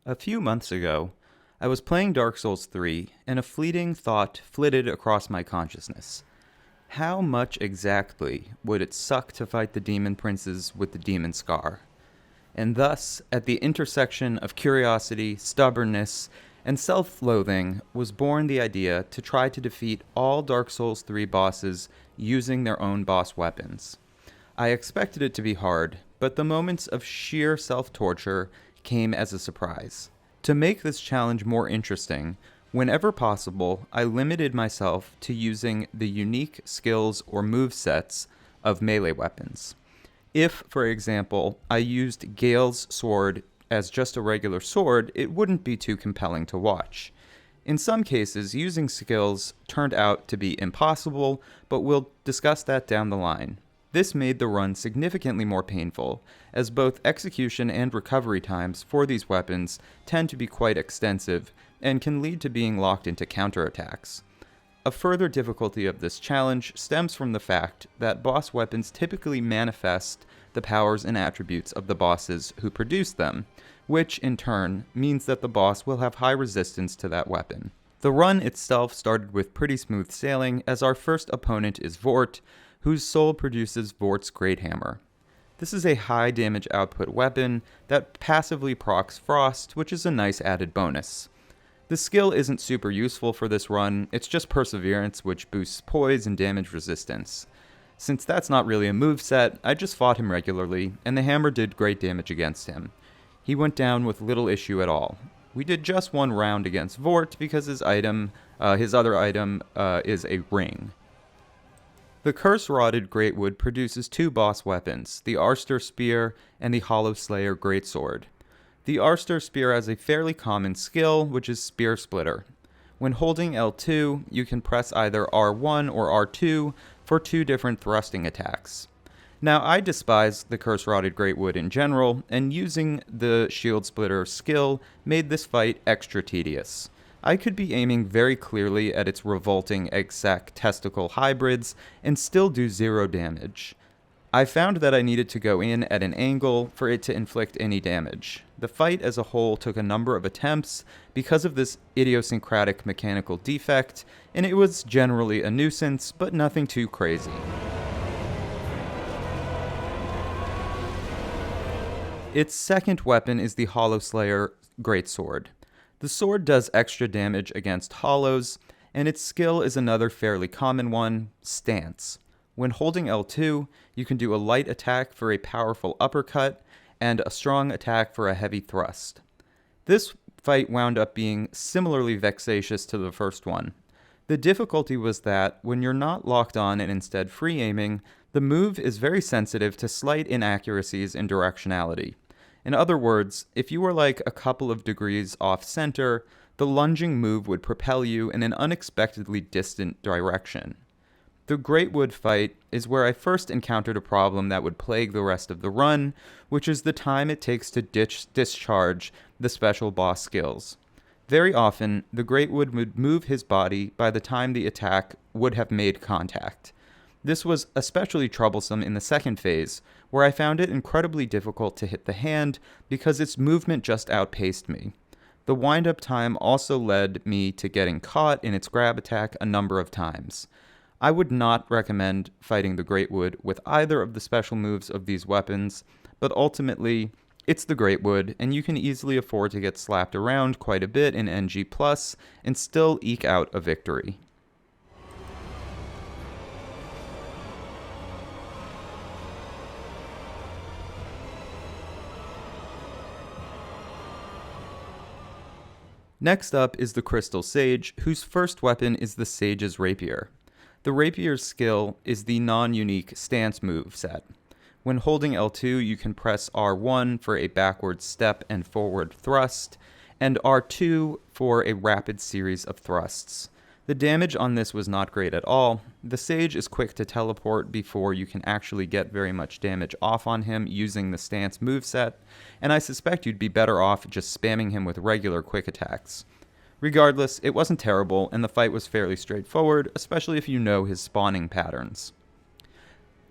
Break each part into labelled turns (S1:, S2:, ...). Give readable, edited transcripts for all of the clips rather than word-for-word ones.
S1: A few months ago, I was playing Dark Souls 3, and a fleeting thought flitted across my consciousness. How much exactly would it suck to fight the demon princes with the demon scar? And thus, at the intersection of curiosity, stubbornness, and self-loathing, was born the idea to try to defeat all Dark Souls 3 bosses using their own boss weapons. I expected it to be hard, but the moments of sheer self-torture came as a surprise. To make this challenge more interesting, whenever possible, I limited myself to using the unique skills or movesets of melee weapons. If, for example, I used Gael's sword as just a regular sword, it wouldn't be too compelling to watch. In some cases, using skills turned out to be impossible, but we'll discuss that down the line. This made the run significantly more painful, as both execution and recovery times for these weapons tend to be quite extensive, and can lead to being locked into counterattacks. A further difficulty of this challenge stems from the fact that boss weapons typically manifest the powers and attributes of the bosses who produce them, which in turn means that the boss will have high resistance to that weapon. The run itself started with pretty smooth sailing, as our first opponent is Vordt, whose soul produces Vordt's Great Hammer. This is a high damage output weapon that passively procs Frost, which is a nice added bonus. The skill isn't super useful for this run, it's just Perseverance, which boosts poise and damage resistance. Since that's not really a moveset, I just fought him regularly, and the hammer did great damage against him. He went down with little issue at all. We did just one round against Vordt because his other item is a ring. The curse-rotted Greatwood produces two boss weapons, the Arster Spear and the Hollowslayer Greatsword. The Arster Spear has a fairly common skill, which is Spear Splitter. When holding L2, you can press either R1 or R2 for two different thrusting attacks. Now, I despise the curse-rotted Greatwood in general, and using the Shield Splitter skill made this fight extra tedious. I could be aiming very clearly at its revolting egg-sac testicle hybrids and still do zero damage. I found that I needed to go in at an angle for it to inflict any damage. The fight as a whole took a number of attempts because of this idiosyncratic mechanical defect, and it was generally a nuisance, but nothing too crazy. Its second weapon is the Hollowslayer Greatsword. The sword does extra damage against hollows, and its skill is another fairly common one, Stance. When holding L2, you can do a light attack for a powerful uppercut, and a strong attack for a heavy thrust. This fight wound up being similarly vexatious to the first one. The difficulty was that, when you're not locked on and instead free aiming, the move is very sensitive to slight inaccuracies in directionality. In other words, if you were like a couple of degrees off center, the lunging move would propel you in an unexpectedly distant direction. The Greatwood fight is where I first encountered a problem that would plague the rest of the run, which is the time it takes to discharge the special boss skills. Very often, the Greatwood would move his body by the time the attack would have made contact. This was especially troublesome in the second phase, where I found it incredibly difficult to hit the hand because its movement just outpaced me. The wind-up time also led me to getting caught in its grab attack a number of times. I would not recommend fighting the Greatwood with either of the special moves of these weapons, but ultimately, it's the Greatwood, and you can easily afford to get slapped around quite a bit in NG+, and still eke out a victory. Next up is the Crystal Sage, whose first weapon is the Sage's Rapier. The Rapier's skill is the non-unique Stance move set. When holding L2, you can press R1 for a backward step and forward thrust, and R2 for a rapid series of thrusts. The damage on this was not great at all. The Sage is quick to teleport before you can actually get very much damage off on him using the Stance moveset, and I suspect you'd be better off just spamming him with regular quick attacks. Regardless, it wasn't terrible, and the fight was fairly straightforward, especially if you know his spawning patterns.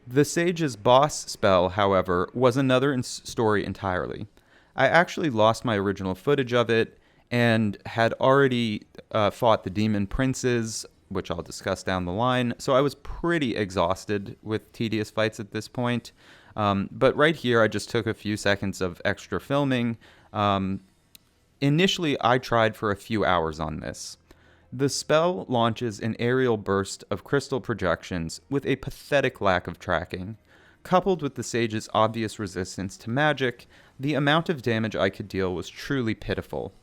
S1: The Sage's boss spell, however, was another story entirely. I actually lost my original footage of it and had already fought the demon princes, which I'll discuss down the line. So I was pretty exhausted with tedious fights at this point. But right here, I just took a few seconds of extra filming. Initially, I tried for a few hours on this. The spell launches an aerial burst of crystal projections with a pathetic lack of tracking. Coupled with the sage's obvious resistance to magic, the amount of damage I could deal was truly pitiful.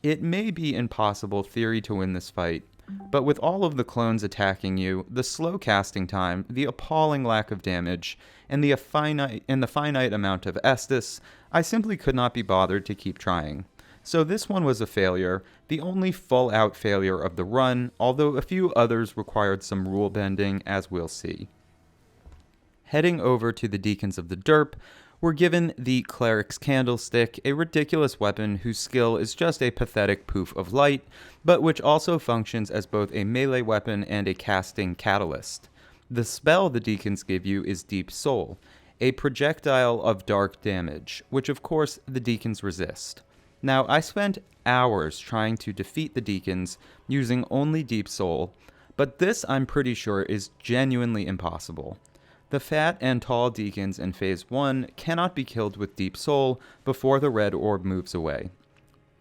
S1: It may be impossible theory to win this fight, but with all of the clones attacking you, the slow casting time, the appalling lack of damage, and the finite amount of Estus, I simply could not be bothered to keep trying. So this one was a failure, the only full-out failure of the run, although a few others required some rule bending, as we'll see. Heading over to the Deacons of the Derp, we're given the Cleric's Candlestick, a ridiculous weapon whose skill is just a pathetic poof of light, but which also functions as both a melee weapon and a casting catalyst. The spell the Deacons give you is Deep Soul, a projectile of dark damage, which of course the Deacons resist. Now, I spent hours trying to defeat the Deacons using only Deep Soul, but this I'm pretty sure is genuinely impossible. The fat and tall Deacons in Phase 1 cannot be killed with Deep Soul before the red orb moves away.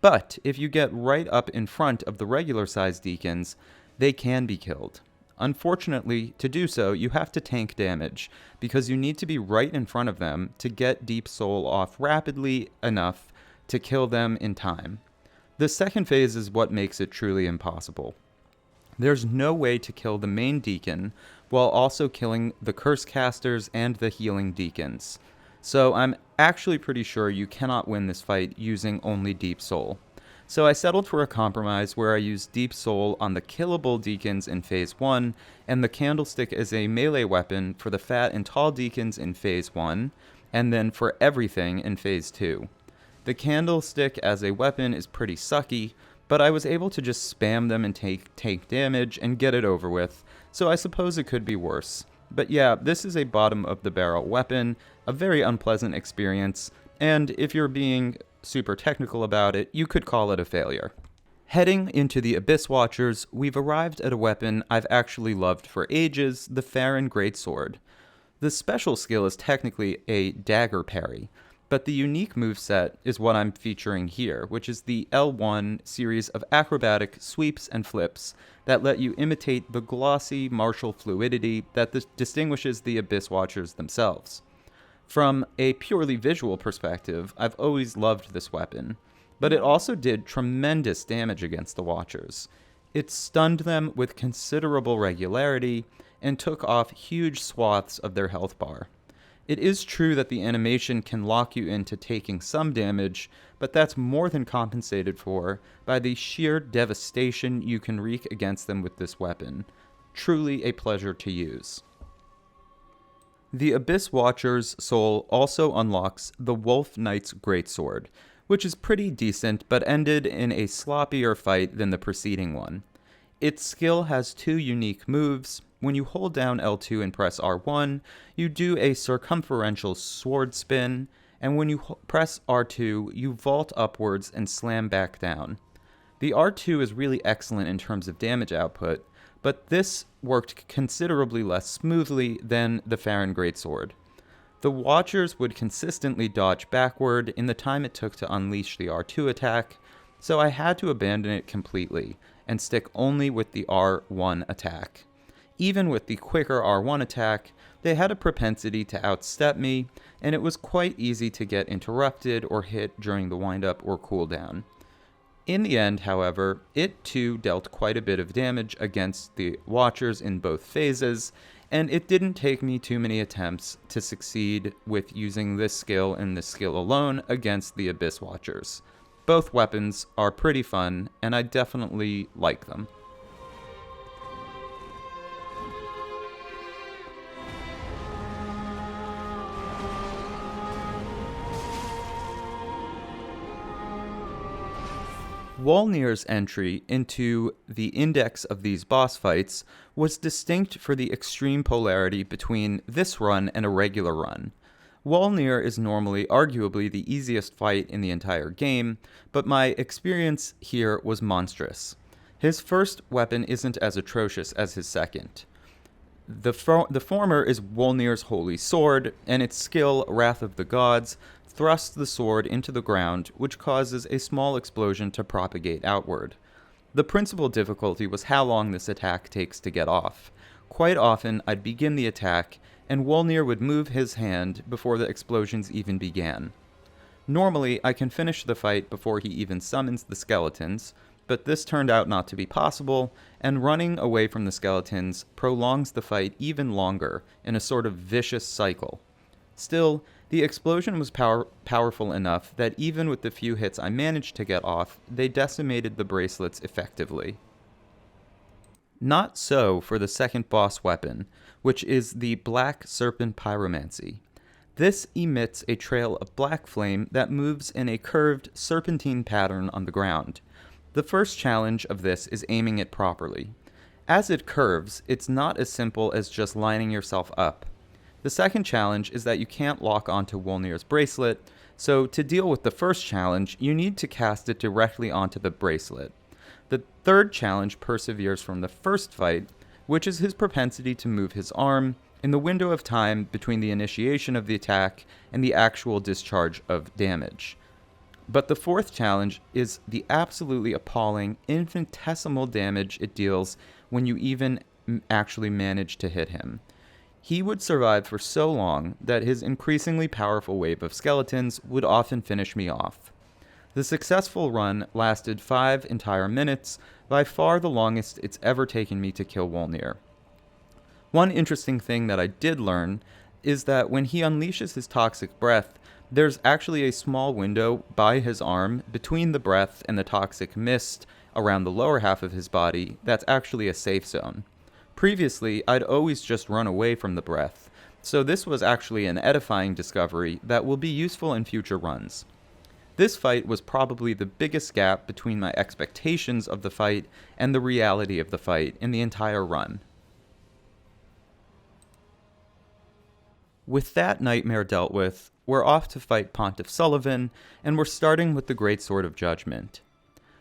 S1: But if you get right up in front of the regular-sized Deacons, they can be killed. Unfortunately, to do so, you have to tank damage, because you need to be right in front of them to get Deep Soul off rapidly enough to kill them in time. The second phase is what makes it truly impossible. There's no way to kill the main Deacon while also killing the Curse Casters and the Healing Deacons. So I'm actually pretty sure you cannot win this fight using only Deep Soul. So I settled for a compromise where I used Deep Soul on the killable Deacons in Phase 1, and the Candlestick as a melee weapon for the fat and tall Deacons in Phase 1, and then for everything in Phase 2. The Candlestick as a weapon is pretty sucky, but I was able to just spam them and take damage and get it over with, so I suppose it could be worse. But yeah, this is a bottom-of-the-barrel weapon, a very unpleasant experience, and if you're being super technical about it, you could call it a failure. Heading into the Abyss Watchers, we've arrived at a weapon I've actually loved for ages, the Farron Greatsword. The special skill is technically a dagger parry, but the unique moveset is what I'm featuring here, which is the L1 series of acrobatic sweeps and flips that let you imitate the glossy martial fluidity that distinguishes the Abyss Watchers themselves. From a purely visual perspective, I've always loved this weapon, but it also did tremendous damage against the Watchers. It stunned them with considerable regularity and took off huge swaths of their health bar. It is true that the animation can lock you into taking some damage, but that's more than compensated for by the sheer devastation you can wreak against them with this weapon. Truly a pleasure to use. The Abyss Watcher's soul also unlocks the Wolf Knight's Greatsword, which is pretty decent but ended in a sloppier fight than the preceding one. Its skill has two unique moves. When you hold down L2 and press R1, you do a circumferential sword spin, and when you press R2, you vault upwards and slam back down. The R2 is really excellent in terms of damage output, but this worked considerably less smoothly than the Farron Greatsword. The Watchers would consistently dodge backward in the time it took to unleash the R2 attack, so I had to abandon it completely and stick only with the R1 attack. Even with the quicker R1 attack, they had a propensity to outstep me, and it was quite easy to get interrupted or hit during the windup or cooldown. In the end, however, it too dealt quite a bit of damage against the Watchers in both phases, and it didn't take me too many attempts to succeed with using this skill and this skill alone against the Abyss Watchers. Both weapons are pretty fun, and I definitely like them. Wolnir's entry into the index of these boss fights was distinct for the extreme polarity between this run and a regular run. Wolnir is normally arguably the easiest fight in the entire game, but my experience here was monstrous. His first weapon isn't as atrocious as his second. The former is Wolnir's holy sword, and its skill, Wrath of the Gods, thrusts the sword into the ground, which causes a small explosion to propagate outward. The principal difficulty was how long this attack takes to get off. Quite often, I'd begin the attack, and Wolnir would move his hand before the explosions even began. Normally, I can finish the fight before he even summons the skeletons, but this turned out not to be possible, and running away from the skeletons prolongs the fight even longer in a sort of vicious cycle. Still, the explosion was powerful enough that even with the few hits I managed to get off, they decimated the bracelets effectively. Not so for the second boss weapon, which is the Black Serpent Pyromancy. This emits a trail of black flame that moves in a curved, serpentine pattern on the ground. The first challenge of this is aiming it properly. As it curves, it's not as simple as just lining yourself up. The second challenge is that you can't lock onto Wolnir's bracelet, so to deal with the first challenge, you need to cast it directly onto the bracelet. The third challenge perseveres from the first fight, which is his propensity to move his arm in the window of time between the initiation of the attack and the actual discharge of damage. But the fourth challenge is the absolutely appalling, infinitesimal damage it deals when you even actually manage to hit him. He would survive for so long that his increasingly powerful wave of skeletons would often finish me off. The successful run lasted 5 entire minutes, by far the longest it's ever taken me to kill Wolnir. One interesting thing that I did learn is that when he unleashes his toxic breath, there's actually a small window by his arm between the breath and the toxic mist around the lower half of his body that's actually a safe zone. Previously, I'd always just run away from the breath, so this was actually an edifying discovery that will be useful in future runs. This fight was probably the biggest gap between my expectations of the fight and the reality of the fight in the entire run. With that nightmare dealt with, we're off to fight Pontiff Sulyvahn, and we're starting with the Great Sword of Judgment.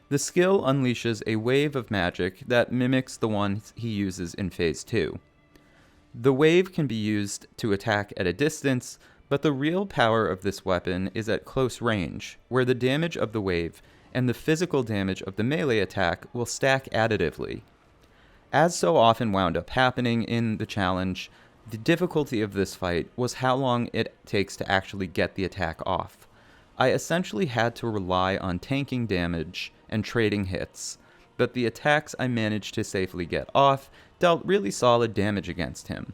S1: The skill unleashes a wave of magic that mimics the one he uses in Phase 2. The wave can be used to attack at a distance, but the real power of this weapon is at close range, where the damage of the wave and the physical damage of the melee attack will stack additively. As so often wound up happening in the challenge, the difficulty of this fight was how long it takes to actually get the attack off. I essentially had to rely on tanking damage and trading hits, but the attacks I managed to safely get off dealt really solid damage against him.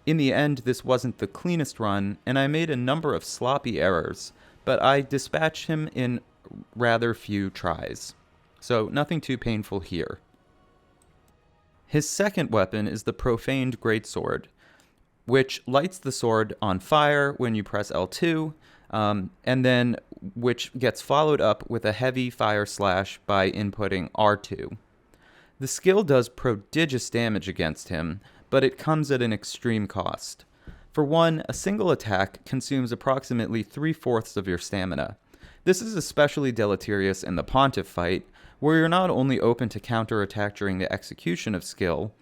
S1: In the end, this wasn't the cleanest run, and I made a number of sloppy errors, but I dispatched him in rather few tries, so nothing too painful here. His second weapon is the Profaned Greatsword, which lights the sword on fire when you press L2, and then which gets followed up with a heavy fire slash by inputting R2. The skill does prodigious damage against him, but it comes at an extreme cost. For one, a single attack consumes approximately 3/4 of your stamina. This is especially deleterious in the Pontiff fight, where you're not only open to counterattack during the execution of skill,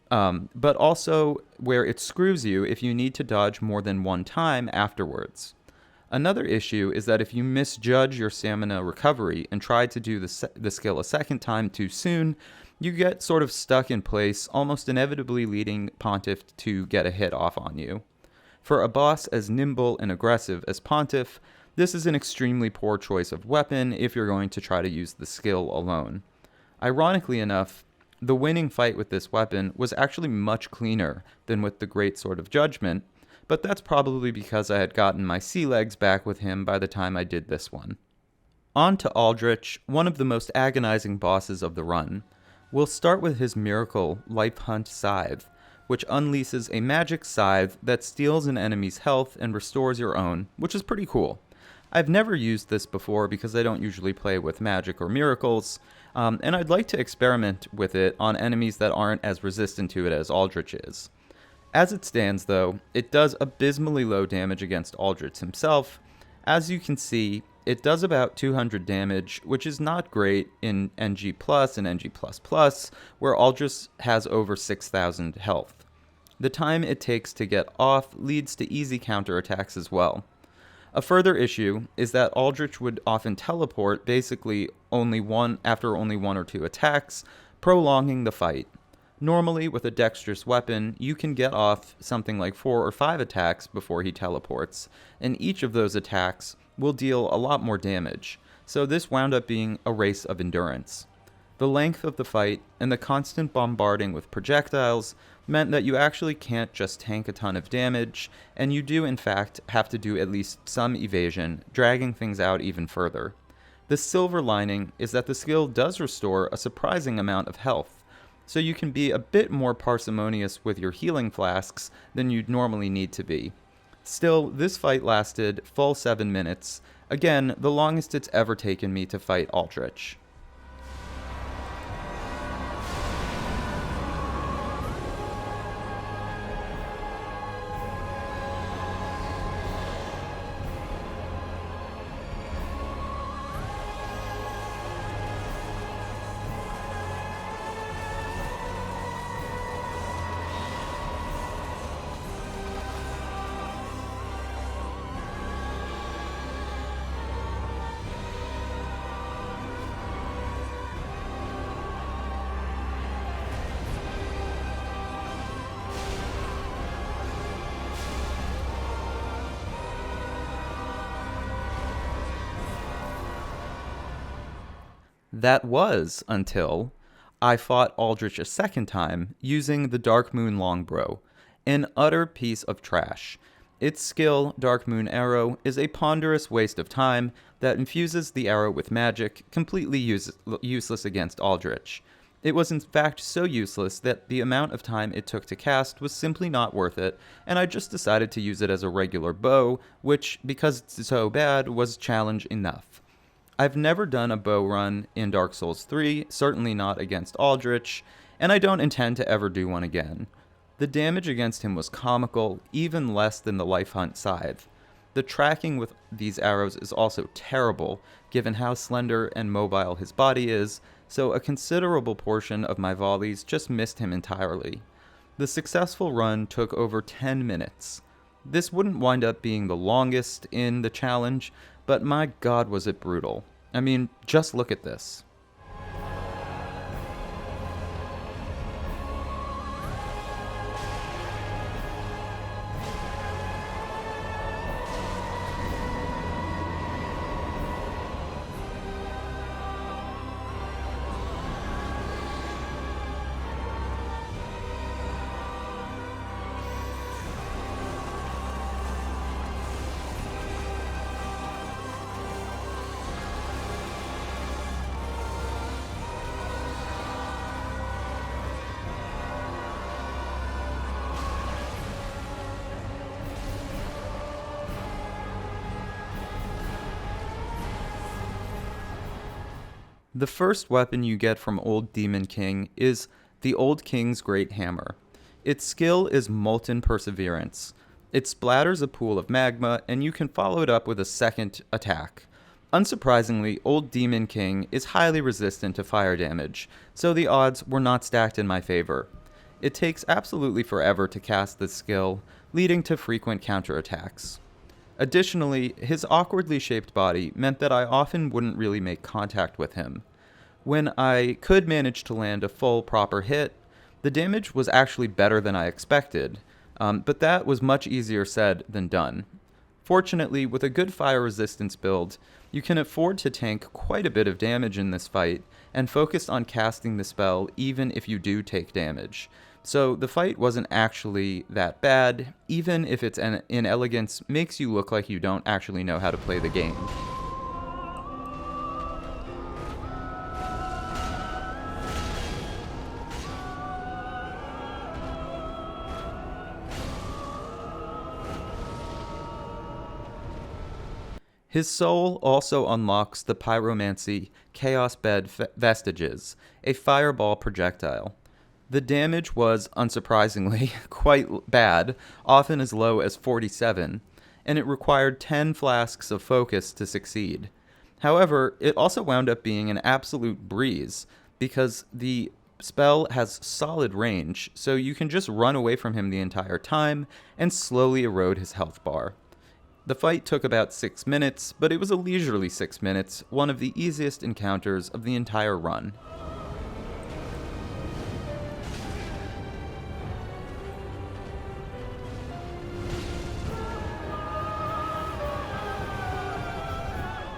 S1: but also where it screws you if you need to dodge more than one time afterwards. Another issue is that if you misjudge your stamina recovery and try to do the skill a second time too soon, you get sort of stuck in place, almost inevitably leading Pontiff to get a hit off on you. For a boss as nimble and aggressive as Pontiff, this is an extremely poor choice of weapon if you're going to try to use the skill alone. Ironically enough, the winning fight with this weapon was actually much cleaner than with the Great Sword of Judgment, but that's probably because I had gotten my sea legs back with him by the time I did this one. On to Aldrich, one of the most agonizing bosses of the run. We'll start with his miracle Life Hunt Scythe, which unleashes a magic scythe that steals an enemy's health and restores your own, which is pretty cool. I've never used this before because I don't usually play with magic or miracles, and I'd like to experiment with it on enemies that aren't as resistant to it as Aldrich is. As it stands, though, it does abysmally low damage against Aldrich himself. As you can see, it does about 200 damage, which is not great in NG+, and NG++, where Aldrich has over 6,000 health. The time it takes to get off leads to easy counterattacks as well. A further issue is that Aldrich would often teleport basically after only one or two attacks, prolonging the fight. Normally, with a dexterous weapon, you can get off something like 4 or 5 attacks before he teleports, and each of those attacks will deal a lot more damage, so this wound up being a race of endurance. The length of the fight and the constant bombarding with projectiles meant that you actually can't just tank a ton of damage, and you do in fact have to do at least some evasion, dragging things out even further. The silver lining is that the skill does restore a surprising amount of health, so you can be a bit more parsimonious with your healing flasks than you'd normally need to be. Still, this fight lasted full 7 minutes, again, the longest it's ever taken me to fight Aldrich. That was until I fought Aldrich a second time using the Dark Moon Longbow, an utter piece of trash. Its skill, Dark Moon Arrow, is a ponderous waste of time that infuses the arrow with magic, completely useless against Aldrich. It was in fact so useless that the amount of time it took to cast was simply not worth it, and I just decided to use it as a regular bow, which, because it's so bad, was challenge enough. I've never done a bow run in Dark Souls 3, certainly not against Aldrich, and I don't intend to ever do one again. The damage against him was comical, even less than the Life Hunt Scythe. The tracking with these arrows is also terrible, given how slender and mobile his body is, so a considerable portion of my volleys just missed him entirely. The successful run took over 10 minutes. This wouldn't wind up being the longest in the challenge, but my god was it brutal. I mean, just look at this. The first weapon you get from Old Demon King is the Old King's Great Hammer. Its skill is Molten Perseverance. It splatters a pool of magma, and you can follow it up with a second attack. Unsurprisingly, Old Demon King is highly resistant to fire damage, so the odds were not stacked in my favor. It takes absolutely forever to cast this skill, leading to frequent counterattacks. Additionally, his awkwardly shaped body meant that I often wouldn't really make contact with him. When I could manage to land a full proper hit, the damage was actually better than I expected, but that was much easier said than done. Fortunately, with a good fire resistance build, you can afford to tank quite a bit of damage in this fight, and focus on casting the spell even if you do take damage. So the fight wasn't actually that bad, even if its inelegance makes you look like you don't actually know how to play the game. His soul also unlocks the Pyromancy Chaos Bed Vestiges, a fireball projectile. The damage was, unsurprisingly, quite bad, often as low as 47, and it required 10 flasks of focus to succeed. However, it also wound up being an absolute breeze, because the spell has solid range, so you can just run away from him the entire time and slowly erode his health bar. The fight took about 6 minutes, but it was a leisurely 6 minutes, one of the easiest encounters of the entire run.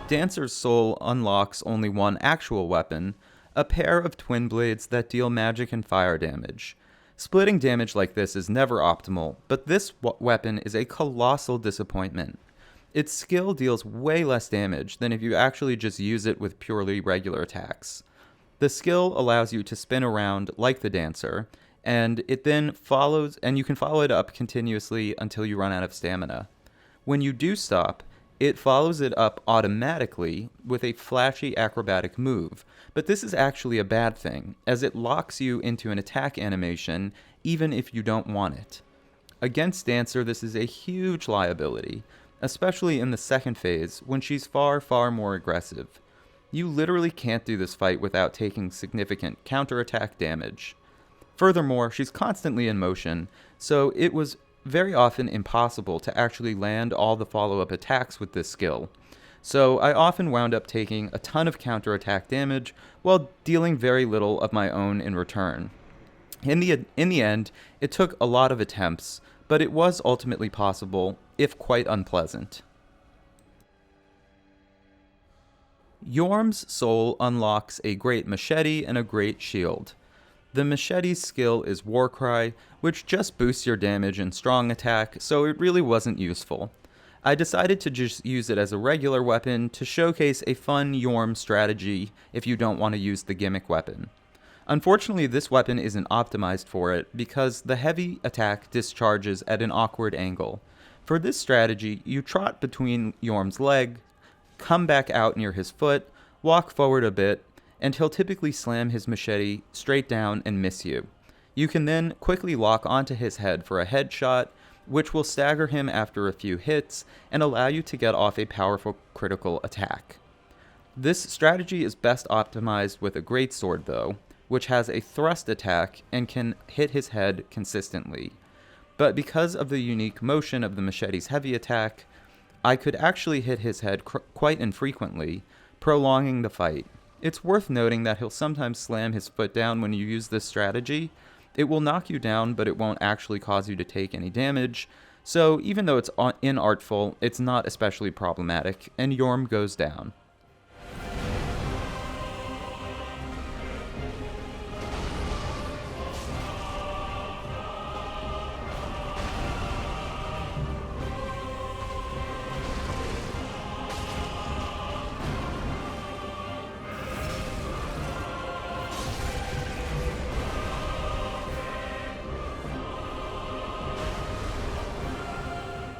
S1: Dancer's Soul unlocks only one actual weapon, a pair of twin blades that deal magic and fire damage. Splitting damage like this is never optimal, but this weapon is a colossal disappointment. Its skill deals way less damage than if you actually just use it with purely regular attacks. The skill allows you to spin around like the Dancer, and you can follow it up continuously until you run out of stamina. When you do stop, it follows it up automatically with a flashy acrobatic move, but this is actually a bad thing, as it locks you into an attack animation even if you don't want it. Against Dancer, this is a huge liability, especially in the second phase when she's far, far more aggressive. You literally can't do this fight without taking significant counterattack damage. Furthermore, she's constantly in motion, so it was very often impossible to actually land all the follow-up attacks with this skill. So I often wound up taking a ton of counterattack damage while dealing very little of my own in return. In the end, it took a lot of attempts, but it was ultimately possible, if quite unpleasant. Yhorm's Soul unlocks a great machete and a great shield. The machete's skill is Warcry, which just boosts your damage and strong attack, so it really wasn't useful. I decided to just use it as a regular weapon to showcase a fun Yhorm strategy if you don't want to use the gimmick weapon. Unfortunately, this weapon isn't optimized for it because the heavy attack discharges at an awkward angle. For this strategy, you trot between Yhorm's leg, come back out near his foot, walk forward a bit, and he'll typically slam his machete straight down and miss you. You can then quickly lock onto his head for a headshot, which will stagger him after a few hits and allow you to get off a powerful critical attack. This strategy is best optimized with a greatsword though, which has a thrust attack and can hit his head consistently. But because of the unique motion of the machete's heavy attack, I could actually hit his head quite infrequently, prolonging the fight. It's worth noting that he'll sometimes slam his foot down when you use this strategy. It will knock you down, but it won't actually cause you to take any damage, so even though it's inartful, it's not especially problematic, and Yhorm goes down.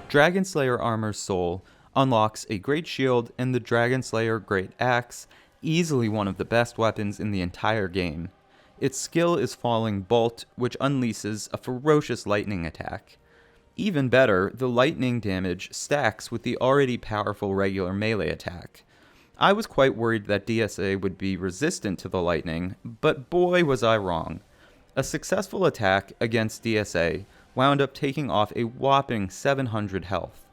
S1: Dragonslayer Armour's Soul unlocks a Great Shield and the Dragonslayer Great Axe, easily one of the best weapons in the entire game. Its skill is Falling Bolt, which unleashes a ferocious lightning attack. Even better, the lightning damage stacks with the already powerful regular melee attack. I was quite worried that DSA would be resistant to the lightning, but boy was I wrong. A successful attack against DSA wound up taking off a whopping 700 health.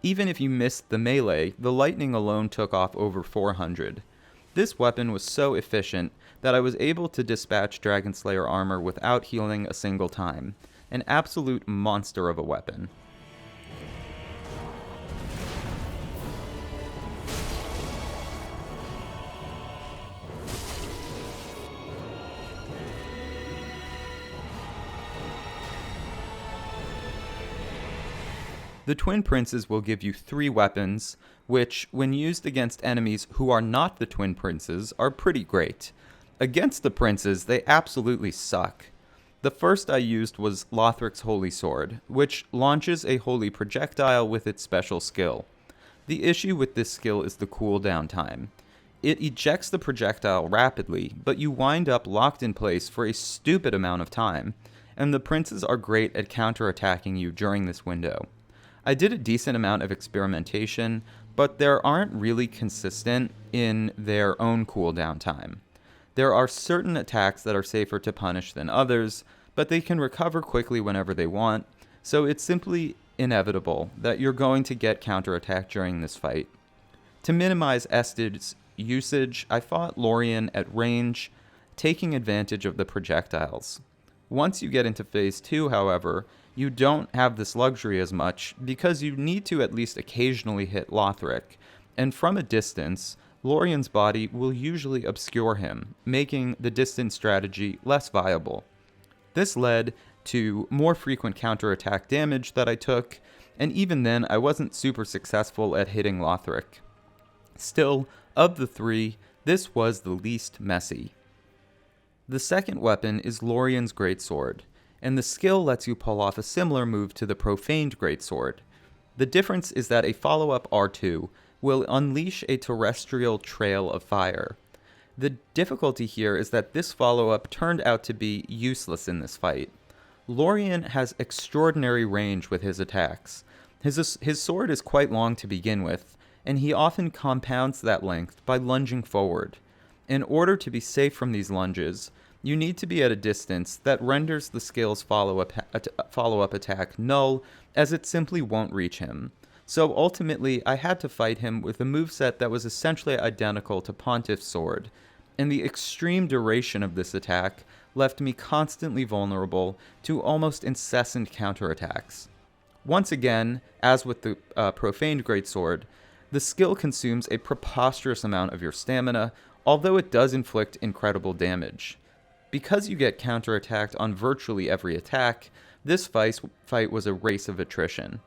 S1: Even if you missed the melee, the lightning alone took off over 400. This weapon was so efficient that I was able to dispatch Dragonslayer Armour without healing a single time. An absolute monster of a weapon. The Twin Princes will give you 3 weapons, which, when used against enemies who are not the Twin Princes, are pretty great. Against the Princes, they absolutely suck. The first I used was Lothric's Holy Sword, which launches a holy projectile with its special skill. The issue with this skill is the cooldown time. It ejects the projectile rapidly, but you wind up locked in place for a stupid amount of time, and the princes are great at counterattacking you during this window. I did a decent amount of experimentation, but they aren't really consistent in their own cooldown time. There are certain attacks that are safer to punish than others, but they can recover quickly whenever they want, so it's simply inevitable that you're going to get counterattacked during this fight. To minimize Estid's usage, I fought Lorien at range, taking advantage of the projectiles. Once you get into Phase 2, however, you don't have this luxury as much because you need to at least occasionally hit Lothric, and from a distance, Lorien's body will usually obscure him, making the distance strategy less viable. This led to more frequent counterattack damage that I took, and even then I wasn't super successful at hitting Lothric. Still, of the three, this was the least messy. The second weapon is Lorien's Greatsword, and the skill lets you pull off a similar move to the Profaned Greatsword. The difference is that a follow-up R2 will unleash a terrestrial trail of fire. The difficulty here is that this follow-up turned out to be useless in this fight. Lorien has extraordinary range with his attacks. His sword is quite long to begin with, and he often compounds that length by lunging forward. In order to be safe from these lunges, you need to be at a distance that renders the skill's follow-up attack null, as it simply won't reach him. So ultimately, I had to fight him with a moveset that was essentially identical to Pontiff's sword, and the extreme duration of this attack left me constantly vulnerable to almost incessant counterattacks. Once again, as with the Profaned Greatsword, the skill consumes a preposterous amount of your stamina, although it does inflict incredible damage. Because you get counterattacked on virtually every attack, this fight was a race of attrition.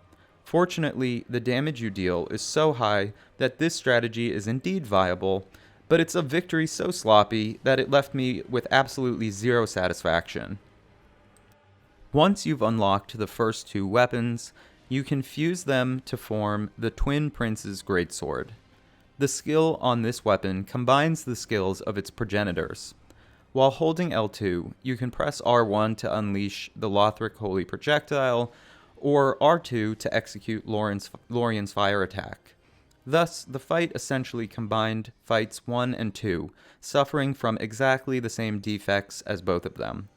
S1: Fortunately, the damage you deal is so high that this strategy is indeed viable, but it's a victory so sloppy that it left me with absolutely zero satisfaction. Once you've unlocked the first two weapons, you can fuse them to form the Twin Prince's Greatsword. The skill on this weapon combines the skills of its progenitors. While holding L2, you can press R1 to unleash the Lothric Holy Projectile, or R2 to execute Lorien's fire attack. Thus, the fight essentially combined fights 1 and 2, suffering from exactly the same defects as both of them.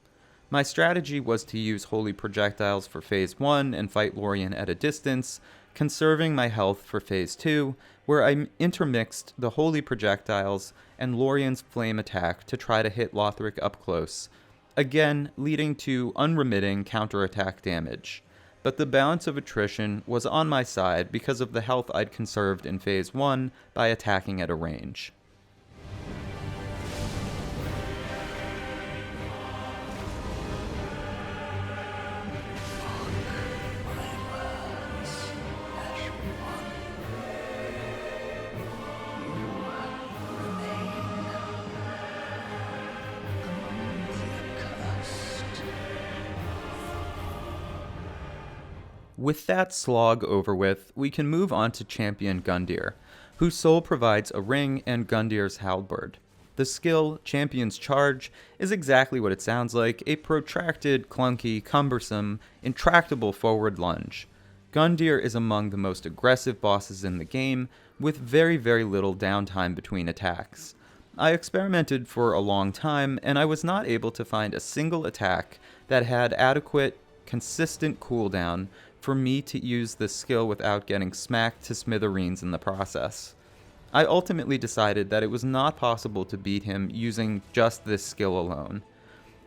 S1: My strategy was to use Holy Projectiles for Phase 1 and fight Lorien at a distance, conserving my health for Phase 2, where I intermixed the Holy Projectiles and Lorien's flame attack to try to hit Lothric up close, again leading to unremitting counterattack damage. But the balance of attrition was on my side because of the health I'd conserved in Phase 1 by attacking at a range. With that slog over with, we can move on to Champion Gundyr, whose soul provides a ring and Gundyr's halberd. The skill, Champion's Charge, is exactly what it sounds like, a protracted, clunky, cumbersome, intractable forward lunge. Gundyr is among the most aggressive bosses in the game, with very, very little downtime between attacks. I experimented for a long time, and I was not able to find a single attack that had adequate, consistent cooldown for me to use this skill without getting smacked to smithereens in the process. I ultimately decided that it was not possible to beat him using just this skill alone.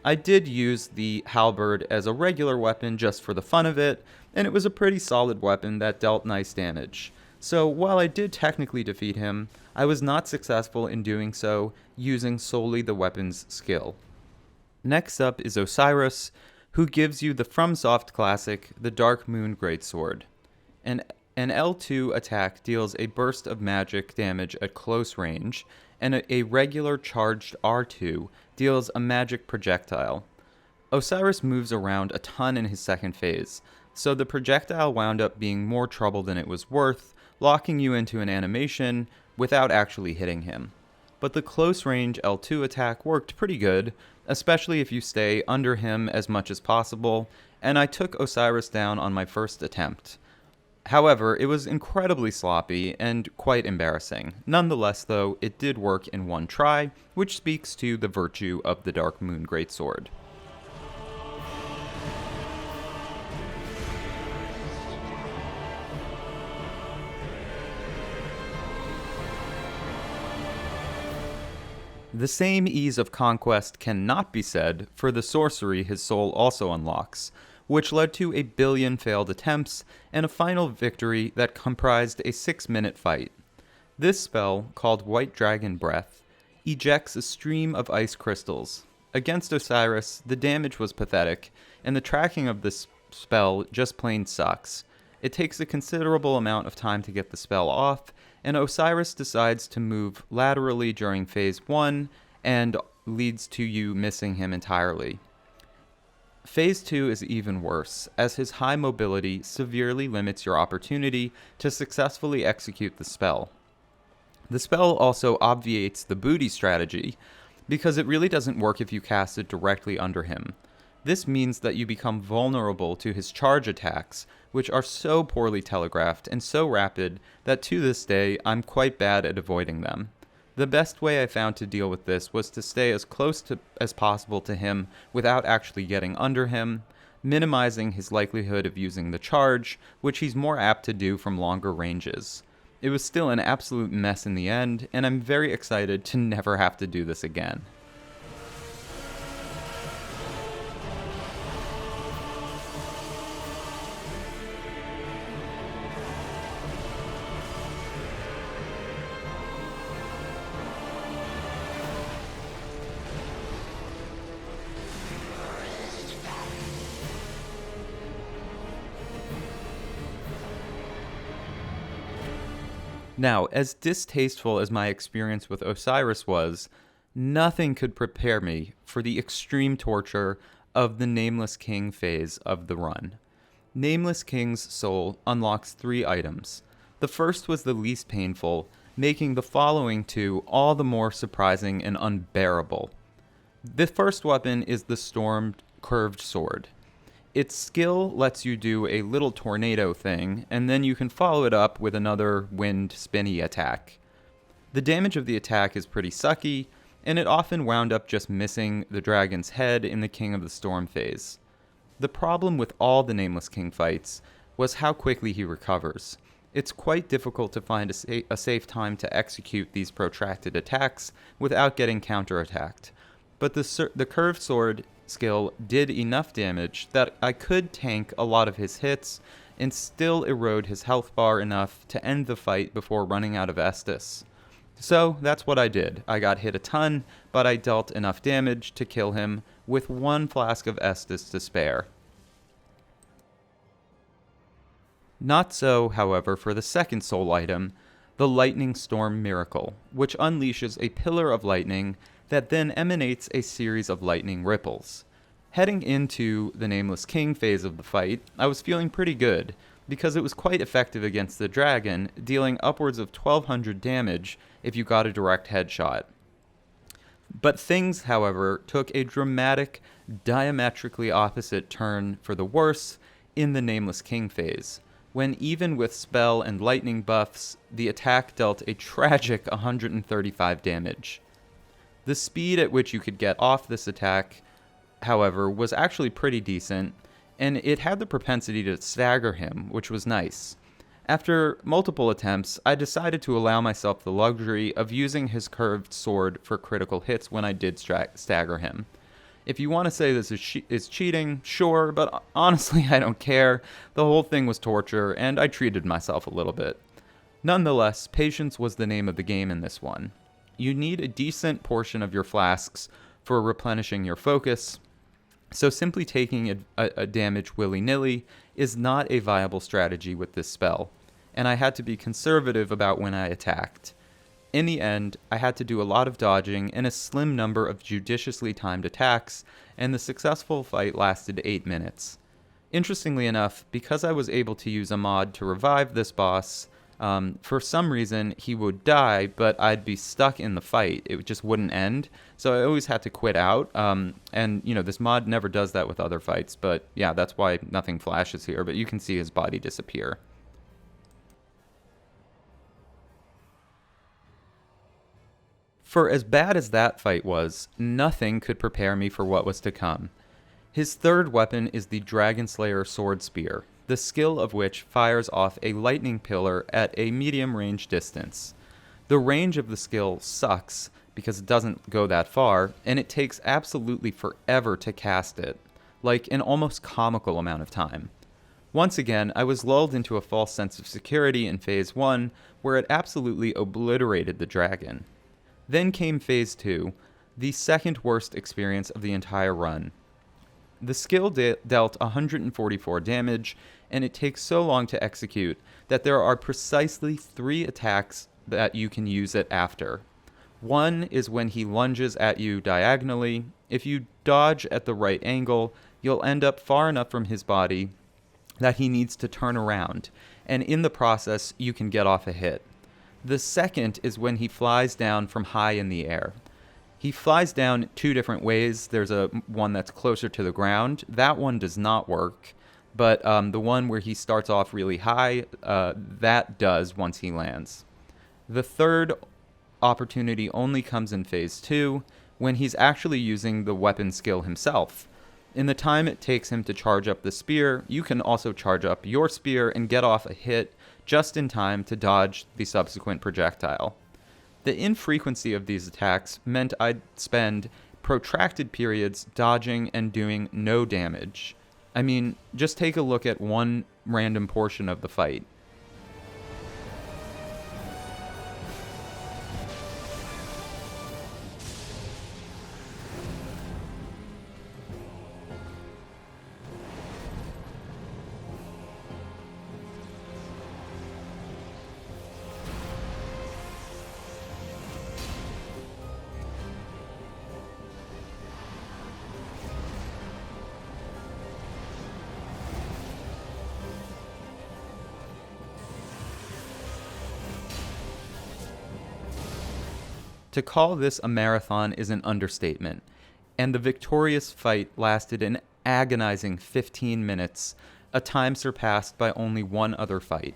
S1: I did use the halberd as a regular weapon just for the fun of it, and it was a pretty solid weapon that dealt nice damage. So while I did technically defeat him, I was not successful in doing so using solely the weapon's skill. Next up is Oceiros, who gives you the FromSoft classic, the Dark Moon Greatsword. An L2 attack deals a burst of magic damage at close range, and a regular charged R2 deals a magic projectile. Oceiros moves around a ton in his second phase, so the projectile wound up being more trouble than it was worth, locking you into an animation without actually hitting him. but the close range L2 attack worked pretty good, especially if you stay under him as much as possible, and I took Oceiros down on my first attempt. However, it was incredibly sloppy and quite embarrassing. Nonetheless, though, it did work in one try, which speaks to the virtue of the Dark Moon Greatsword. The same ease of conquest cannot be said for the sorcery his soul also unlocks, which led to 1 billion failed attempts and a final victory that comprised a 6-minute fight. This spell, called White Dragon Breath, ejects a stream of ice crystals. Against Oceiros, the damage was pathetic, and the tracking of this spell just plain sucks. It takes a considerable amount of time to get the spell off, and Oceiros decides to move laterally during Phase 1 and leads to you missing him entirely. Phase 2 is even worse, as his high mobility severely limits your opportunity to successfully execute the spell. The spell also obviates the booty strategy, because it really doesn't work if you cast it directly under him. This means that you become vulnerable to his charge attacks, which are so poorly telegraphed and so rapid that to this day I'm quite bad at avoiding them. The best way I found to deal with this was to stay as close as possible to him without actually getting under him, minimizing his likelihood of using the charge, which he's more apt to do from longer ranges. It was still an absolute mess in the end, and I'm very excited to never have to do this again. Now, as distasteful as my experience with Oceiros was, nothing could prepare me for the extreme torture of the Nameless King phase of the run. Nameless King's soul unlocks 3 items. The first was the least painful, making the following 2 all the more surprising and unbearable. The first weapon is the Stormed Curved Sword. Its skill lets you do a little tornado thing, and then you can follow it up with another wind spinny attack. The damage of the attack is pretty sucky, and it often wound up just missing the dragon's head in the King of the Storm phase. The problem with all the Nameless King fights was how quickly he recovers. It's quite difficult to find a safe time to execute these protracted attacks without getting counterattacked, but the curved sword skill did enough damage that I could tank a lot of his hits and still erode his health bar enough to end the fight before running out of Estus. So that's what I did. I got hit a ton, but I dealt enough damage to kill him with 1 flask of Estus to spare. Not so, however, for the second soul item, the Lightning Storm Miracle, which unleashes a pillar of lightning that then emanates a series of lightning ripples. Heading into the Nameless King phase of the fight, I was feeling pretty good, because it was quite effective against the dragon, dealing upwards of 1200 damage if you got a direct headshot. But things, however, took a dramatic, diametrically opposite turn for the worse in the Nameless King phase, when even with spell and lightning buffs, the attack dealt a tragic 135 damage. The speed at which you could get off this attack, however, was actually pretty decent, and it had the propensity to stagger him, which was nice. After multiple attempts, I decided to allow myself the luxury of using his curved sword for critical hits when I did stagger him. If you want to say this is cheating, sure, but honestly I don't care. The whole thing was torture, and I treated myself a little bit. Nonetheless, patience was the name of the game in this one. You need a decent portion of your flasks for replenishing your focus, so simply taking a damage willy-nilly is not a viable strategy with this spell, and I had to be conservative about when I attacked. In the end, I had to do a lot of dodging and a slim number of judiciously timed attacks, and the successful fight lasted 8 minutes. Interestingly enough, because I was able to use a mod to revive this boss, For some reason, he would die, but I'd be stuck in the fight. It just wouldn't end. So I always had to quit out. And, this mod never does that with other fights. But, yeah, that's why nothing flashes here. But you can see his body disappear. For as bad as that fight was, nothing could prepare me for what was to come. His third weapon is the Dragonslayer Sword Spear, the skill of which fires off a lightning pillar at a medium range distance. The range of the skill sucks because it doesn't go that far, and it takes absolutely forever to cast it, like an almost comical amount of time. Once again, I was lulled into a false sense of security in Phase 1, where it absolutely obliterated the dragon. Then came Phase 2, the second worst experience of the entire run. The skill dealt 144 damage, and it takes so long to execute that there are precisely 3 attacks that you can use it after. One is when he lunges at you diagonally. If you dodge at the right angle, you'll end up far enough from his body that he needs to turn around, and in the process, you can get off a hit. The second is when he flies down from high in the air. He flies down 2 different ways. There's one that's closer to the ground. That one does not work, but the one where he starts off really high, that does once he lands. The third opportunity only comes in Phase 2, when he's actually using the weapon skill himself. In the time it takes him to charge up the spear, you can also charge up your spear and get off a hit just in time to dodge the subsequent projectile. The infrequency of these attacks meant I'd spend protracted periods dodging and doing no damage. I mean, just take a look at one random portion of the fight. To call this a marathon is an understatement, and the victorious fight lasted an agonizing 15 minutes, a time surpassed by only one other fight.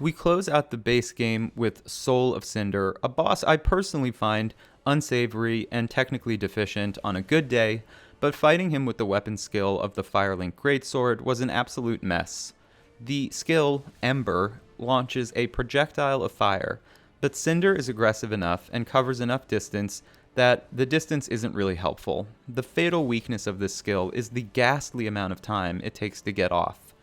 S1: We close out the base game with Soul of Cinder, a boss I personally find unsavory and technically deficient on a good day, but fighting him with the weapon skill of the Firelink Greatsword was an absolute mess. The skill, Ember, launches a projectile of fire, but Cinder is aggressive enough and covers enough distance that the distance isn't really helpful. The fatal weakness of this skill is the ghastly amount of time it takes to get off.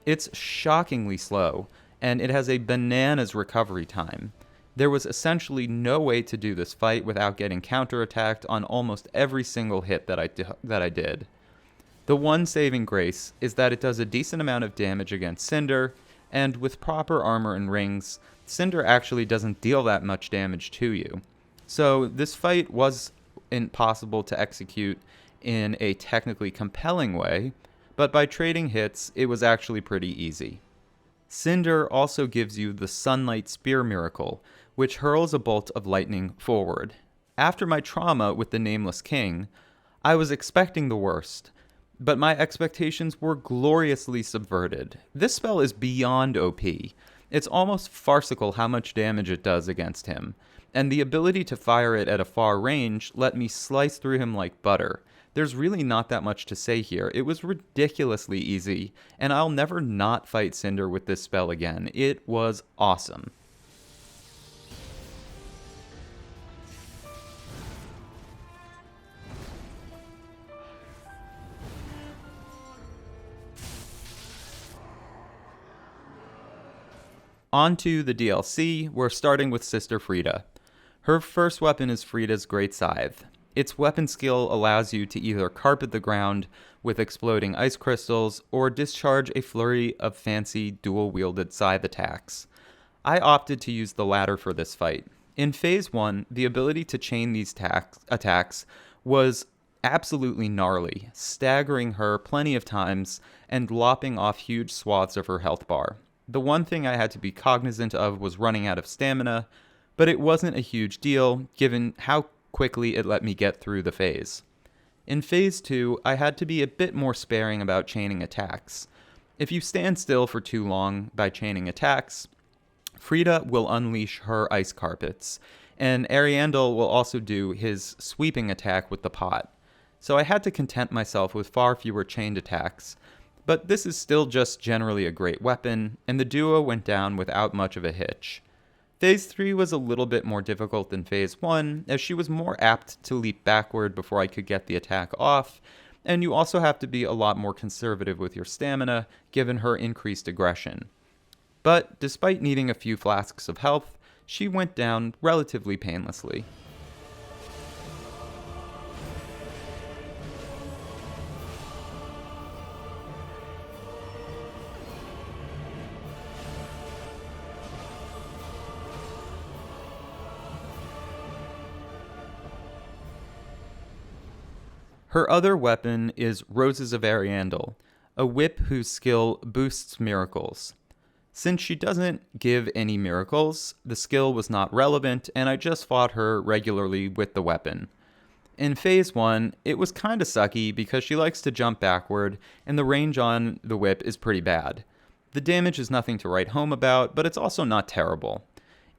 S1: It's shockingly slow, and it has a bananas recovery time. There was essentially no way to do this fight without getting counterattacked on almost every single hit that I did. The one saving grace is that it does a decent amount of damage against Cinder, and with proper armor and rings, Cinder actually doesn't deal that much damage to you. So this fight was impossible to execute in a technically compelling way, but by trading hits, it was actually pretty easy. Cinder also gives you the Sunlight Spear Miracle, which hurls a bolt of lightning forward. After my trauma with the Nameless King, I was expecting the worst, but my expectations were gloriously subverted. This spell is beyond OP. It's almost farcical how much damage it does against him, and the ability to fire it at a far range let me slice through him like butter. There's really not that much to say here. It was ridiculously easy, and I'll never not fight Cinder with this spell again. It was awesome. On to the DLC, we're starting with Sister Friede. Her first weapon is Friede's Great Scythe. Its weapon skill allows you to either carpet the ground with exploding ice crystals or discharge a flurry of fancy dual-wielded scythe attacks. I opted to use the latter for this fight. In Phase 1, the ability to chain these attacks was absolutely gnarly, staggering her plenty of times and lopping off huge swaths of her health bar. The one thing I had to be cognizant of was running out of stamina, but it wasn't a huge deal given how quickly it let me get through the phase. In Phase 2, I had to be a bit more sparing about chaining attacks. If you stand still for too long by chaining attacks, Friede will unleash her ice carpets, and Ariandel will also do his sweeping attack with the pot. So I had to content myself with far fewer chained attacks, but this is still just generally a great weapon, and the duo went down without much of a hitch. Phase 3 was a little bit more difficult than Phase 1, as she was more apt to leap backward before I could get the attack off, and you also have to be a lot more conservative with your stamina, given her increased aggression. But despite needing a few flasks of health, she went down relatively painlessly. Her other weapon is Roses of Ariandel, a whip whose skill boosts miracles. Since she doesn't give any miracles, the skill was not relevant, and I just fought her regularly with the weapon. In Phase 1, it was kinda sucky because she likes to jump backward, and the range on the whip is pretty bad. The damage is nothing to write home about, but it's also not terrible.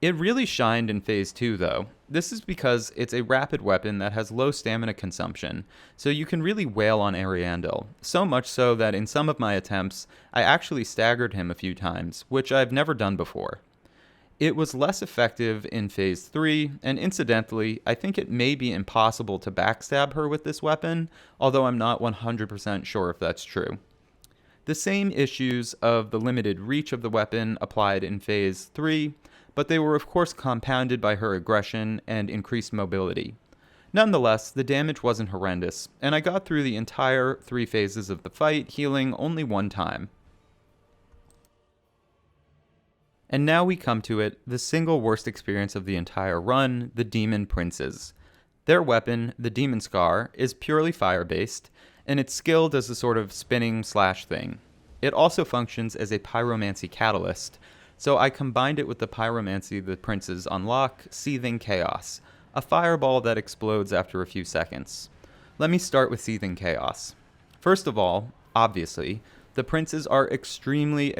S1: It really shined in Phase 2, though. This is because it's a rapid weapon that has low stamina consumption, so you can really wail on Ariandel, so much so that in some of my attempts, I actually staggered him a few times, which I've never done before. It was less effective in Phase 3, and incidentally, I think it may be impossible to backstab her with this weapon, although I'm not 100% sure if that's true. The same issues of the limited reach of the weapon applied in Phase 3, but they were of course compounded by her aggression and increased mobility. Nonetheless, the damage wasn't horrendous, and I got through the entire 3 phases of the fight, healing only one time. And now we come to it, the single worst experience of the entire run, the Demon Princes. Their weapon, the Demon Scar, is purely fire-based, and its skill does a sort of spinning slash thing. It also functions as a pyromancy catalyst, so I combined it with the pyromancy the princes unlock, Seething Chaos, a fireball that explodes after a few seconds. Let me start with Seething Chaos. First of all, obviously, the princes are extremely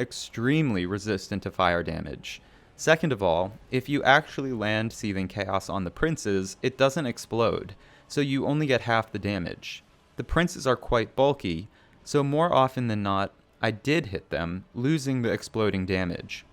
S1: resistant to fire damage. Second of all, if you actually land Seething Chaos on the princes, it doesn't explode, so you only get half the damage. The princes are quite bulky, so more often than not, I did hit them, losing the exploding damage.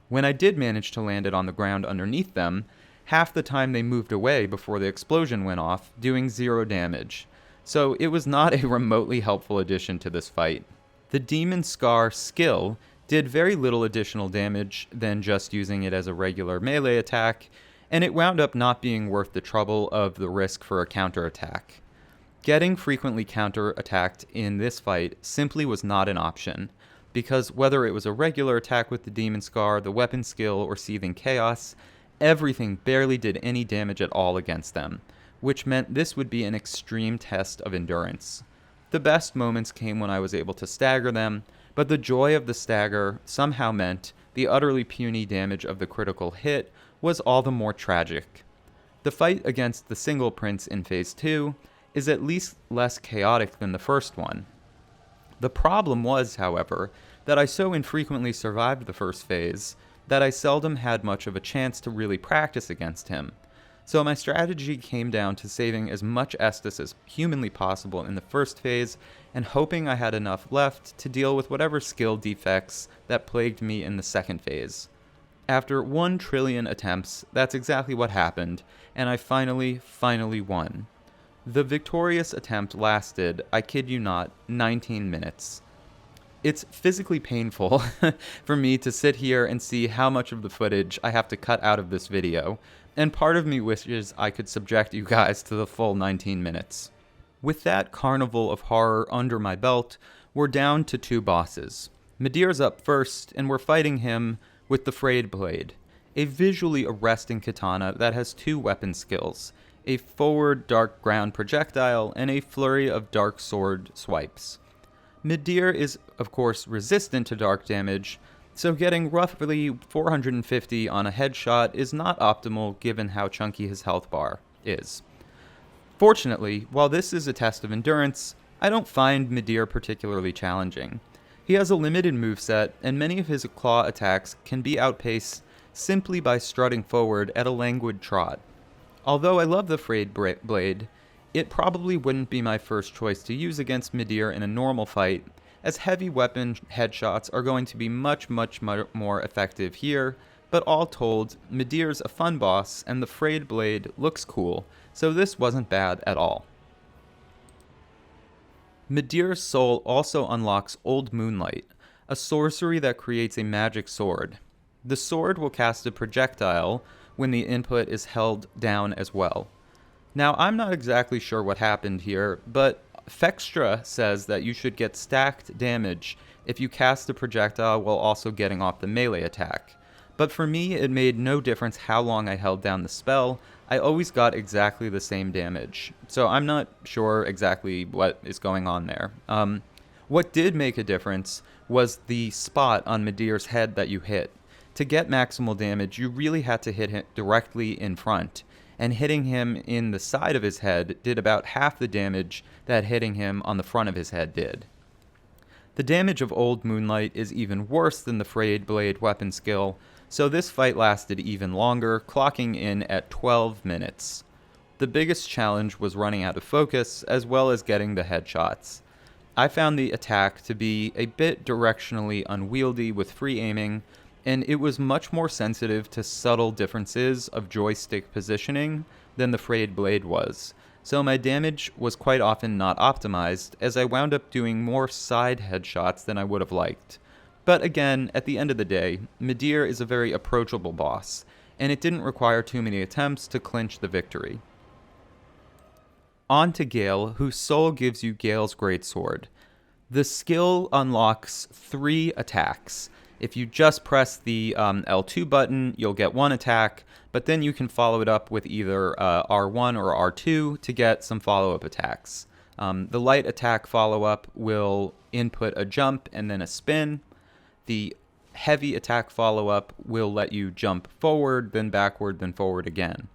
S1: When I did manage to land it on the ground underneath them, half the time they moved away before the explosion went off, doing 0 damage. So it was not a remotely helpful addition to this fight. The Demon Scar skill did very little additional damage than just using it as a regular melee attack, and it wound up not being worth the trouble of the risk for a counterattack. Getting frequently counter-attacked in this fight simply was not an option, because whether it was a regular attack with the Demon Scar, the weapon skill, or Seething Chaos, everything barely did any damage at all against them, which meant this would be an extreme test of endurance. The best moments came when I was able to stagger them, but the joy of the stagger somehow meant the utterly puny damage of the critical hit was all the more tragic. The fight against the single prince in Phase 2 is at least less chaotic than the first one. The problem was, however, that I so infrequently survived the first phase that I seldom had much of a chance to really practice against him. So my strategy came down to saving as much Estus as humanly possible in the first phase and hoping I had enough left to deal with whatever skill defects that plagued me in the second phase. After 1 trillion attempts, that's exactly what happened, and I finally won. The victorious attempt lasted, I kid you not, 19 minutes. It's physically painful for me to sit here and see how much of the footage I have to cut out of this video, and part of me wishes I could subject you guys to the full 19 minutes. With that carnival of horror under my belt, we're down to 2 bosses. Midir's up first, and we're fighting him with the Frayed Blade, a visually arresting katana that has 2 weapon skills, a forward dark ground projectile, and a flurry of dark sword swipes. Midir is, of course, resistant to dark damage, so getting roughly 450 on a headshot is not optimal given how chunky his health bar is. Fortunately, while this is a test of endurance, I don't find Midir particularly challenging. He has a limited moveset, and many of his claw attacks can be outpaced simply by strutting forward at a languid trot. Although I love the Friede blade, it probably wouldn't be my first choice to use against Midir in a normal fight, as heavy weapon headshots are going to be much more effective here, but all told, Midir's a fun boss, and the Friede blade looks cool, so this wasn't bad at all. Midir's soul also unlocks Old Moonlight, a sorcery that creates a magic sword. The sword will cast a projectile when the input is held down as well. Now, I'm not exactly sure what happened here, but Fextra says that you should get stacked damage if you cast the projectile while also getting off the melee attack. But for me, it made no difference how long I held down the spell. I always got exactly the same damage. So I'm not sure exactly what is going on there. What did make a difference was the spot on Midir's head that you hit. To get maximal damage, you really had to hit him directly in front, and hitting him in the side of his head did about half the damage that hitting him on the front of his head did. The damage of Old Moonlight is even worse than the Friede blade weapon skill, so this fight lasted even longer, clocking in at 12 minutes. The biggest challenge was running out of focus, as well as getting the headshots. I found the attack to be a bit directionally unwieldy with free aiming, and it was much more sensitive to subtle differences of joystick positioning than the Friede blade was, so my damage was quite often not optimized, as I wound up doing more side headshots than I would have liked. But again, at the end of the day, Midir is a very approachable boss, and it didn't require too many attempts to clinch the victory. On to Gael, whose soul gives you Gael's Greatsword. The skill unlocks 3 attacks. If you just press the L2 button, you'll get 1 attack, but then you can follow it up with either R1 or R2 to get some follow-up attacks. The light attack follow-up will input a jump and then a spin. The heavy attack follow-up will let you jump forward, then backward, then forward again.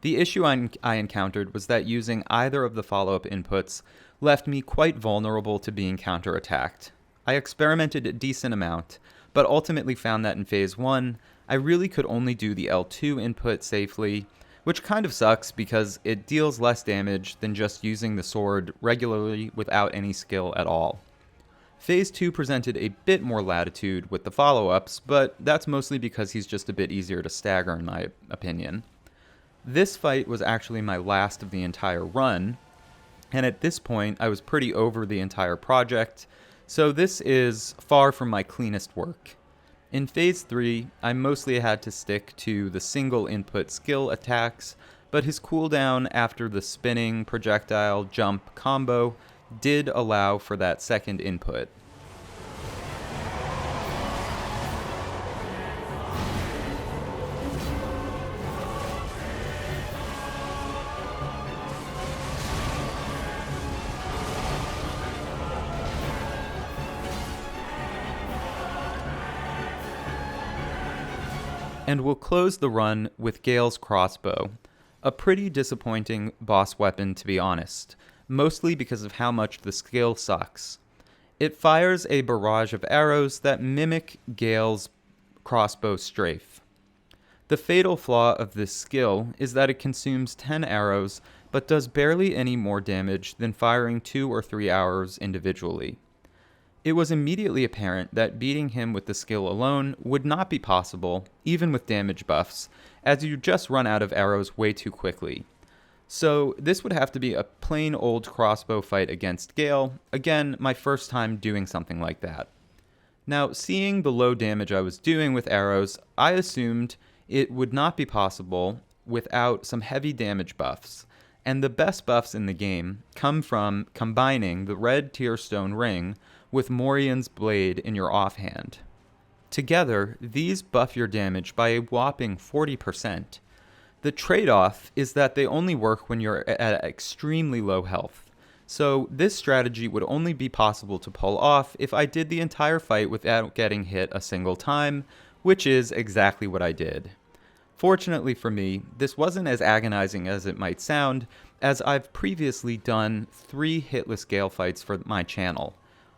S1: The issue I encountered was that using either of the follow-up inputs left me quite vulnerable to being counterattacked. I experimented a decent amount, but ultimately found that in Phase 1, I really could only do the L2 input safely, which kind of sucks because it deals less damage than just using the sword regularly without any skill at all. Phase 2 presented a bit more latitude with the follow-ups, but that's mostly because he's just a bit easier to stagger in my opinion. This fight was actually my last of the entire run, and at this point I was pretty over the entire project, so this is far from my cleanest work. In Phase 3, I mostly had to stick to the single input skill attacks, but his cooldown after the spinning projectile jump combo did allow for that second input. And we'll close the run with Gael's crossbow, a pretty disappointing boss weapon to be honest, mostly because of how much the skill sucks. It fires a barrage of arrows that mimic Gael's crossbow strafe. The fatal flaw of this skill is that it consumes 10 arrows, but does barely any more damage than firing 2 or 3 arrows individually. It was immediately apparent that beating him with the skill alone would not be possible, even with damage buffs, as you just run out of arrows way too quickly. So this would have to be a plain old crossbow fight against Gael, again, my first time doing something like that. Now, seeing the low damage I was doing with arrows, I assumed it would not be possible without some heavy damage buffs, and the best buffs in the game come from combining the red Tearstone ring with Morian's blade in your offhand. Together, these buff your damage by a whopping 40%. The trade-off is that they only work when you're at extremely low health. So this strategy would only be possible to pull off if I did the entire fight without getting hit a single time, which is exactly what I did. Fortunately for me, this wasn't as agonizing as it might sound, as I've previously done 3 hitless Gael fights for my channel.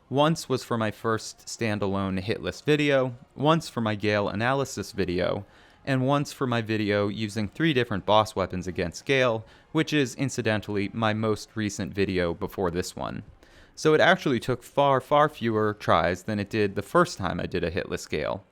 S1: Once was for my first standalone hitless video, once for my Gael analysis video, and once for my video using 3 different boss weapons against Gael, which is incidentally my most recent video before this one. So it actually took far fewer tries than it did the first time I did a hitless Gael.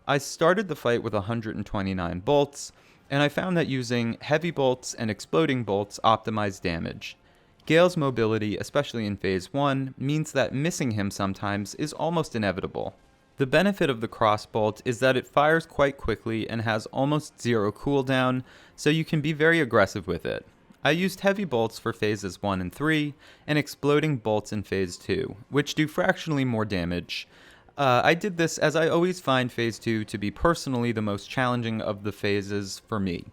S1: I started the fight with 129 bolts, and I found that using heavy bolts and exploding bolts optimized damage. Gael's mobility, especially in Phase 1, means that missing him sometimes is almost inevitable. The benefit of the crossbolt is that it fires quite quickly and has almost zero cooldown, so you can be very aggressive with it. I used heavy bolts for Phases 1 and 3, and exploding bolts in Phase 2, which do fractionally more damage. I did this as I always find Phase 2 to be personally the most challenging of the phases for me.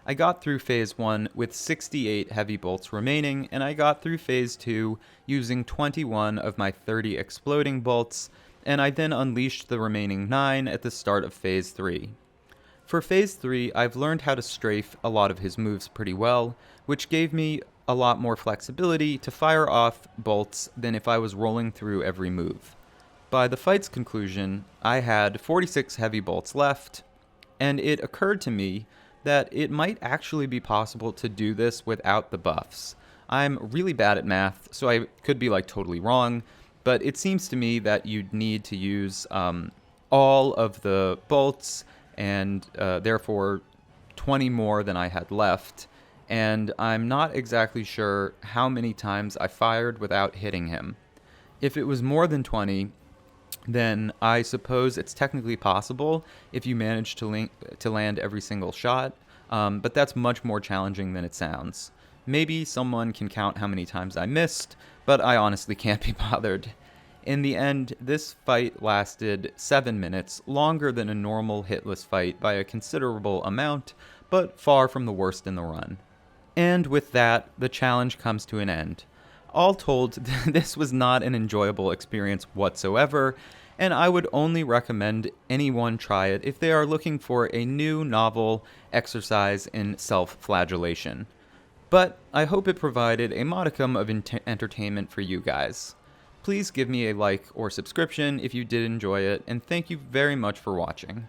S1: I got through Phase 1 with 68 heavy bolts remaining, and I got through Phase 2 using 21 of my 30 exploding bolts, and I then unleashed the remaining 9 at the start of Phase 3. For Phase 3, I've learned how to strafe a lot of his moves pretty well, which gave me a lot more flexibility to fire off bolts than if I was rolling through every move. By the fight's conclusion, I had 46 heavy bolts left, and it occurred to me that it might actually be possible to do this without the buffs. I'm really bad at math, so I could be totally wrong, but it seems to me that you'd need to use all of the bolts and therefore 20 more than I had left, and I'm not exactly sure how many times I fired without hitting him. If it was more than 20, then I suppose it's technically possible if you manage to land every single shot, but that's much more challenging than it sounds. Maybe someone can count how many times I missed, but I honestly can't be bothered. In the end, this fight lasted 7 minutes, longer than a normal hitless fight by a considerable amount, but far from the worst in the run. And with that, the challenge comes to an end. All told, this was not an enjoyable experience whatsoever, and I would only recommend anyone try it if they are looking for a new novel exercise in self-flagellation. But I hope it provided a modicum of entertainment for you guys. Please give me a like or subscription if you did enjoy it, and thank you very much for watching.